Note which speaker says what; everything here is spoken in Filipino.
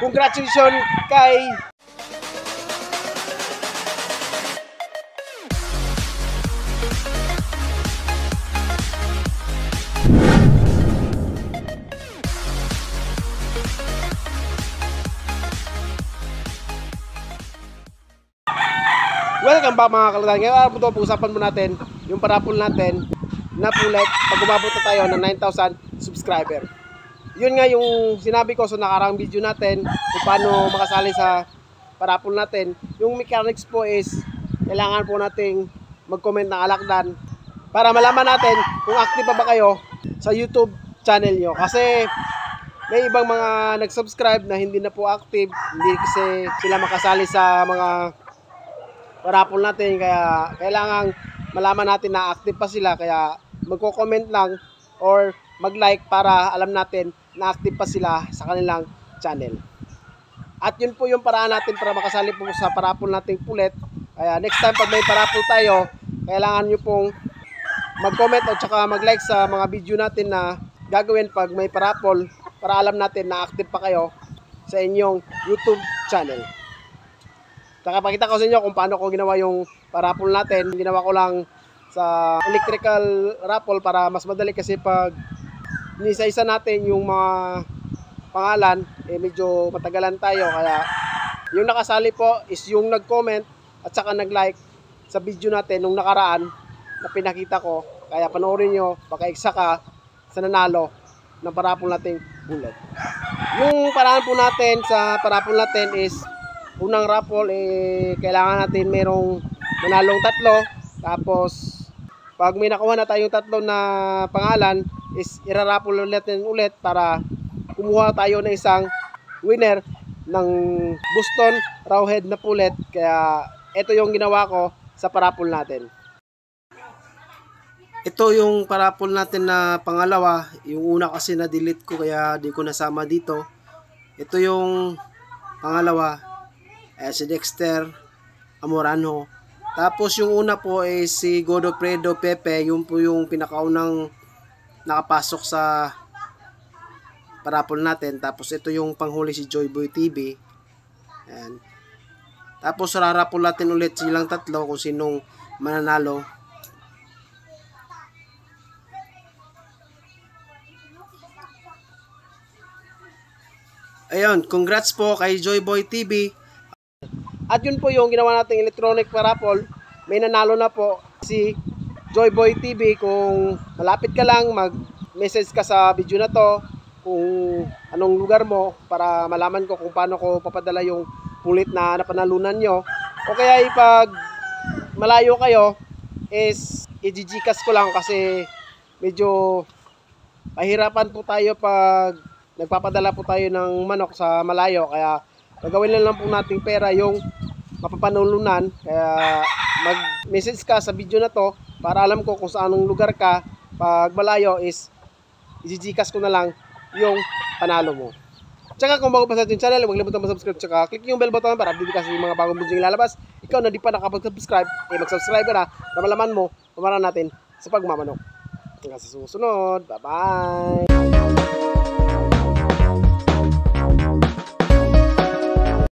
Speaker 1: congratulations kay Welcome back mga kalatan. Ngayon araw po pag-usapan mo natin yung parapol natin na pulet pag umabot na tayo ng 9,000 subscriber. Yun nga yung sinabi ko sa nakarang video natin kung paano makasali sa parapol natin. Yung mechanics po is kailangan po nating mag-comment ng alakdan para malaman natin kung active pa ba kayo sa YouTube channel nyo. Kasi may ibang mga nag-subscribe na hindi na po active, hindi kasi sila makasali sa mga parapol natin, kaya kailangan malaman natin na active pa sila, kaya magko-comment lang or mag-like para alam natin na active pa sila sa kanilang channel. At yun po yung paraan natin para makasali po sa parapol nating pulet. Kaya next time pag may parapol tayo, kailangan nyo pong mag-comment at saka mag-like sa mga video natin na gagawin pag may parapol para alam natin na active pa kayo sa inyong YouTube channel. Saka pakita ko sa inyo kung paano ko ginawa yung parapol natin. Ginawa ko lang sa electrical raffle para mas madali, kasi pag nisa-isa natin yung mga pangalan, medyo matagalan tayo. Kaya yung nakasali po is yung nag-comment at saka nag-like sa video natin nung nakaraan na pinakita ko. Kaya panoorin nyo, baka isa ka sa nanalo ng parapol nating pulet. Yung paraan po natin sa parapol natin is unang raffle, kailangan natin merong manalong 3. Tapos pag may nakuha na tayong 3 na pangalan is iraraffle ulit para kumuha tayo ng isang winner ng Boston Rawhead na pulet. Kaya ito yung ginawa ko sa parapol natin. Ito yung parapol natin na pangalawa. Yung una kasi na-delete ko kaya di ko nasama dito. Ito yung pangalawa, si Dexter Amorano. Tapos yung una po ay si Godofredo Pepe. Yun po yung pinakaunang nakapasok sa parapol natin. Tapos ito yung panghuli, si Joyboy TV. Ayan. Tapos rarapol natin ulit silang 3 kung sinong mananalo. Ayun, congrats po kay Joyboy TV. At yun po yung ginawa nating electronic parapol. May nanalo na po si Joyboy TV. Kung malapit ka lang, mag-message ka sa video na to kung anong lugar mo para malaman ko kung paano ko papadala yung pulit na napanalunan nyo. O kaya pag malayo kayo is i-gcash ko lang, kasi medyo pahirapan po tayo pag nagpapadala po tayo ng manok sa malayo. Kaya gagawin lang po nating pera yung mapapanulunan. Kaya mag-message ka sa video na to para alam ko kung saanong lugar ka. Pag malayo is i-gcash ko na lang yung panalo mo. Tsaka kung bago pa sa ating channel, huwag limutan mag-subscribe. Tsaka click yung bell button para update ka sa mga bagong video ilalabas. Ikaw na di pa nakapag-subscribe, mag-subscribe na para malaman mo pamaran natin sa pagmamanok. Hanggang sa susunod. Bye-bye!